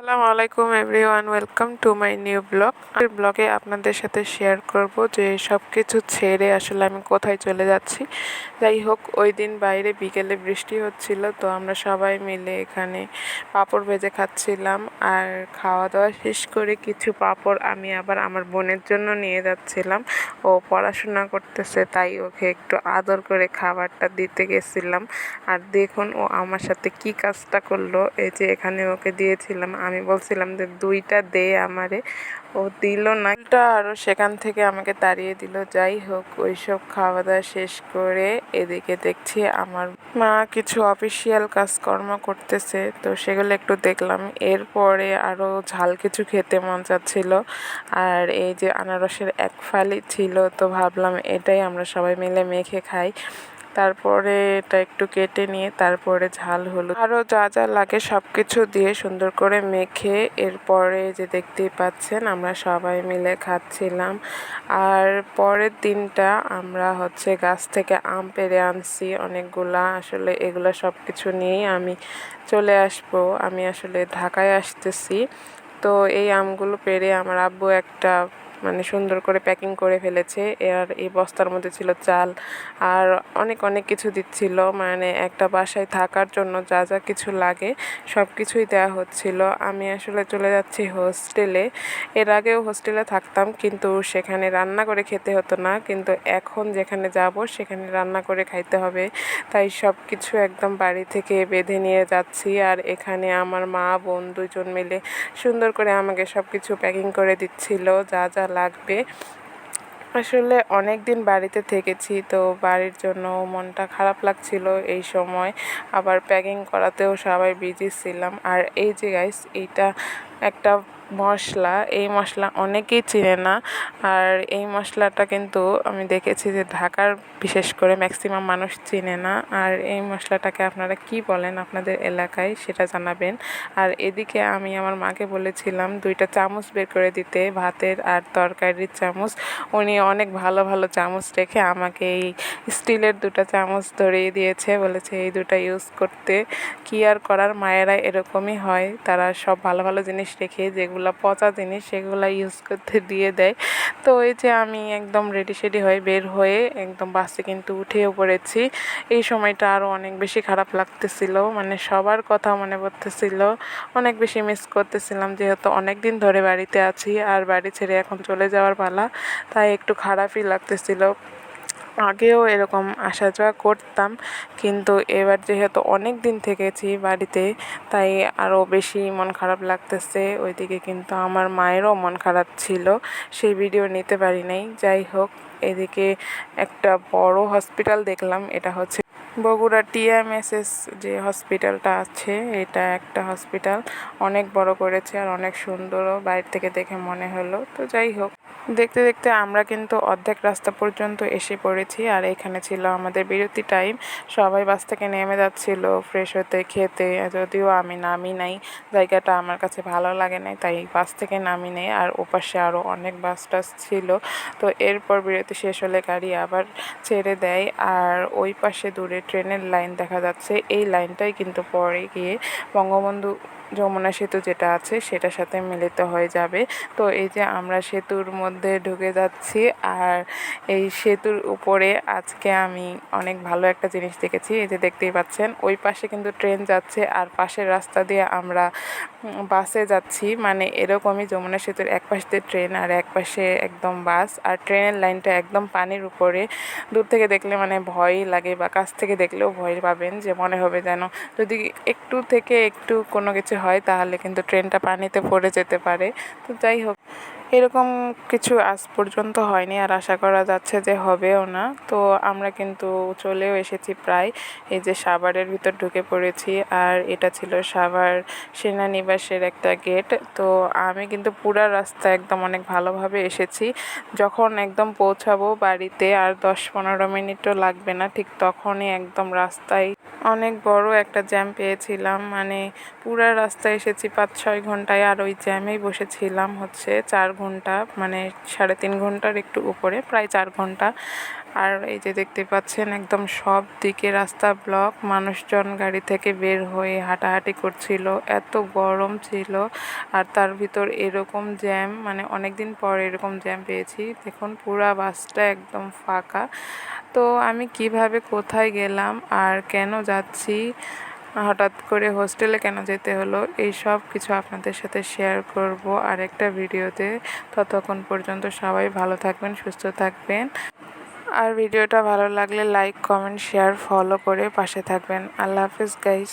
আসসালামু আলাইকুম everyone, welcome to my new blog. ব্লগে আপনাদের সাথে শেয়ার করব যে সব কিছু ছেড়ে আসলে আমি কোথায় চলে যাচ্ছি। যাই হোক, ওই দিন বাইরে বিকেলে বৃষ্টি হচ্ছিল, তো আমরা সবাই মিলে এখানে পাঁপড় ভেজে খাচ্ছিলাম। আর খাওয়া দাওয়া শেষ করে কিছু পাঁপড় আমি আবার আমার বোনের জন্য নিয়ে যাচ্ছিলাম। ও পড়াশোনা করতেছে, তাই ওকে একটু আদর করে খাবারটা দিতে গেছিলাম। আর দেখুন ও আমার সাথে কি কাজটা করলো। এই যে এখানে ওকে দিয়েছিলাম, আমি বলছিলাম যে 2টা দে আমারে, ও দিল না, আরও সেখান থেকে আমাকে তাড়িয়ে দিল। যাই হোক, ওইসব খাওয়া দাওয়া শেষ করে এদিকে দেখছি আমার মা কিছু অফিসিয়াল কাজকর্ম করতেছে, তো সেগুলো একটু দেখলাম। এরপরে আরও ঝাল কিছু খেতে মন চাচ্ছিল, আর এই যে আনারসের এক ফালি ছিল, তো ভাবলাম এটাই আমরা সবাই মিলে মেখে খাই। তারপরে এটা একটু কেটে নিয়ে তারপরে ঝাল হলুদ আরও যা যা লাগে সব কিছু দিয়ে সুন্দর করে মেখে এরপরে যে দেখতেই পাচ্ছেন আমরা সবাই মিলে খাচ্ছিলাম। আর পরের দিনটা আমরা গাছ থেকে আম পেড়ে আনছি অনেকগুলা। আসলে এগুলো সব কিছু নিয়েই আমি চলে আসবো। আমি আসলে ঢাকায় আসতেছি, তো এই আমগুলো পেড়ে আমার আব্বু একটা সুন্দর করে প্যাকিং করে ফেলেছে। আর এই বস্তার মধ্যে ছিল চাল আর অনেক অনেক কিছু দিচ্ছিল, একটা বাসায় থাকার জন্য যা যা কিছু লাগে সব কিছুই দেওয়া হচ্ছিল। আমি আসলে চলে যাচ্ছি হোস্টেলে। এর আগেও হোস্টেলে থাকতাম, কিন্তু সেখানে রান্না করে খেতে হতো না, কিন্তু এখন যেখানে যাব সেখানে রান্না করে খাইতে হবে। তাই সব কিছু একদম বাড়ি থেকে বেঁধে নিয়ে যাচ্ছি। আর এখানে আমার মা বোন দুজন মিলে সুন্দর করে আমাকে সব কিছু প্যাকিং করে দিচ্ছিল যা যা লাগবে। আসলে অনেক দিন বাড়িতে থেকেছি, তো বাড়ির জন্য মনটা খারাপ লাগছিল এই সময়। আবার প্যাকিং করাতেও সবাই বিজি ছিলাম। আর এই যে গাইস, এইটা একটা মশলা, এই মশলা অনেকেই চিনে না। আর এই মশলাটা কিন্তু আমি দেখেছি যে ঢাকার বিশেষ করে ম্যাক্সিমাম মানুষ চিনে না। আর এই মশলাটাকে আপনারা কি বলেন আপনাদের এলাকায় সেটা জানাবেন। আর এদিকে আমি আমার মাকে বলেছিলাম 2টা চামচ বের করে দিতে, ভাতের আর তরকারির চামচ। উনি অনেক ভালো ভালো চামচ রেখে আমাকে এই স্টিলের 2টা চামচ ধরিয়ে দিয়েছে, বলেছে এই 2টা ইউজ করতে। কি আর করার, মায়েরা এরকমই হয়, তারা সব ভালো ভালো জিনিস রেখে যেগুলো পচা জিনিস সেগুলো ইউজ করতে দিয়ে দেয়। তো এই যে আমি একদম রেডি সেডি হয়ে বের হয়ে একদম বাসে কিন্তু উঠেও পড়েছি। এই সময়টা আরও অনেক বেশি খারাপ লাগতেছিল, সবার কথা মনে পড়তেছিল, অনেক বেশি মিস করতেছিলাম, যেহেতু অনেক দিন ধরে বাড়িতে আছি আর বাড়ি ছেড়ে এখন চলে যাওয়ার পালা, তাই একটু খারাপই লাগতেছিল। আগেও এরকম আসা যাওয়া করতাম, কিন্তু এবার যেহেতু অনেক দিন থেকেছি বাড়িতে, তাই আরও বেশি মন খারাপ লাগতেছে। ওইদিকে কিন্তু আমার মায়েরও মন খারাপ ছিল, সেই ভিডিও নিতে পারি নাই। যাই হোক, এদিকে একটা বড় হসপিটাল দেখলাম, এটা হচ্ছে বগুড়া TMSS যে হসপিটালটা আছে, এটা একটা হসপিটাল অনেক বড় করেছে আর অনেক সুন্দরও বাইরে থেকে দেখে মনে হলো। তো যাই হোক, দেখতে দেখতে আমরা কিন্তু অর্ধেক রাস্তা পর্যন্ত এসে পড়েছি। আর এখানে ছিল আমাদের বিরতি টাইম, সবাই বাস থেকে নেমে যাচ্ছিল ফ্রেশ হতে খেতে, যদিও আমি নামি নাই, জায়গাটা আমার কাছে ভালো লাগে নাই, তাই বাস থেকে নামি নেই। আর ওপাশে আরও অনেক বাস টাস ছিল। তো এরপর বিরতি শেষ হলে গাড়ি আবার ছেড়ে দেয়, আর ওই পাশে দূরে ট্রেনের লাইন দেখা যাচ্ছে। এই লাইনটাই কিন্তু পরে গিয়ে বঙ্গবন্ধু যমুনা সেতু যেটা আছে সেটার সাথে মিলিত হয়ে যাবে। তো এই যে আমরা সেতুর মধ্যে ঢুকে যাচ্ছি, আর এই সেতুর উপরে আজকে আমি অনেক ভালো একটা জিনিস দেখেছি। এই যে দেখতেই পাচ্ছেন, ওই পাশে কিন্তু ট্রেন যাচ্ছে আর পাশের রাস্তা দিয়ে আমরা বাসে যাচ্ছি। এরকমই যমুনা সেতুর এক পাশ দিয়ে ট্রেন আর এক পাশে একদম বাস, আর ট্রেনের লাইনটা একদম পানির উপরে। দূর থেকে দেখলে ভয়ই লাগে, বা কাছ থেকে দেখলেও ভয় পাবেন, যে মনে হবে যেন যদি একটু থেকে একটু কোনো কিছু হয় তাহলে কিন্তু ট্রেনটা পানিতে পড়ে যেতে পারে। তো যাই হোক, এরকম কিছু আজ পর্যন্ত হয়নি, আর আশা করা যাচ্ছে যে হবেও না। তো আমরা কিন্তু চলেও এসেছি প্রায়। এই যে সাভারের ভিতর ঢুকে পড়েছি, আর এটা ছিল সাভার সেনানিবাসের একটা গেট। তো আমি কিন্তু পুরা রাস্তা একদম অনেক ভালোভাবে এসেছি। যখন একদম পৌঁছাবো বাড়িতে আর 10-15 মিনিটও লাগবে না, ঠিক তখনই একদম রাস্তায় অনেক বড় একটা জ্যাম পেয়েছিলাম। পুরা রাস্তায় এসেছি 5-6 ঘন্টায়, আর ওই জ্যামেই বসেছিলাম 4 ঘন্টা, 3.5 ঘন্টার একটু উপরে, প্রায় 4 ঘন্টা। আর এই যে দেখতে পাচ্ছেন একদম সব দিকে রাস্তা ব্লক, মানুষজন গাড়ি থেকে বের হয়ে হাঁটাহাঁটি করছিল, এত গরম ছিল। আর তার ভিতর এরকম জ্যাম, মানে অনেকদিন পর এরকম জ্যাম পেয়েছি। দেখুন পুরা বাসটা একদম ফাঁকা। তো আমি কিভাবে কোথায় গেলাম আর কেন যাচ্ছি, হঠাৎ করে হোস্টেলে কেন যেতে হলো, এই সব কিছু আপনাদের সাথে শেয়ার করব আরেকটা ভিডিওতে। ততক্ষণ পর্যন্ত সবাই ভালো থাকবেন, সুস্থ থাকবেন। আর ভিডিওটা ভালো লাগলে লাইক, কমেন্ট, শেয়ার, ফলো করে পাশে থাকবেন। আল্লাহ হাফিজ গাইস।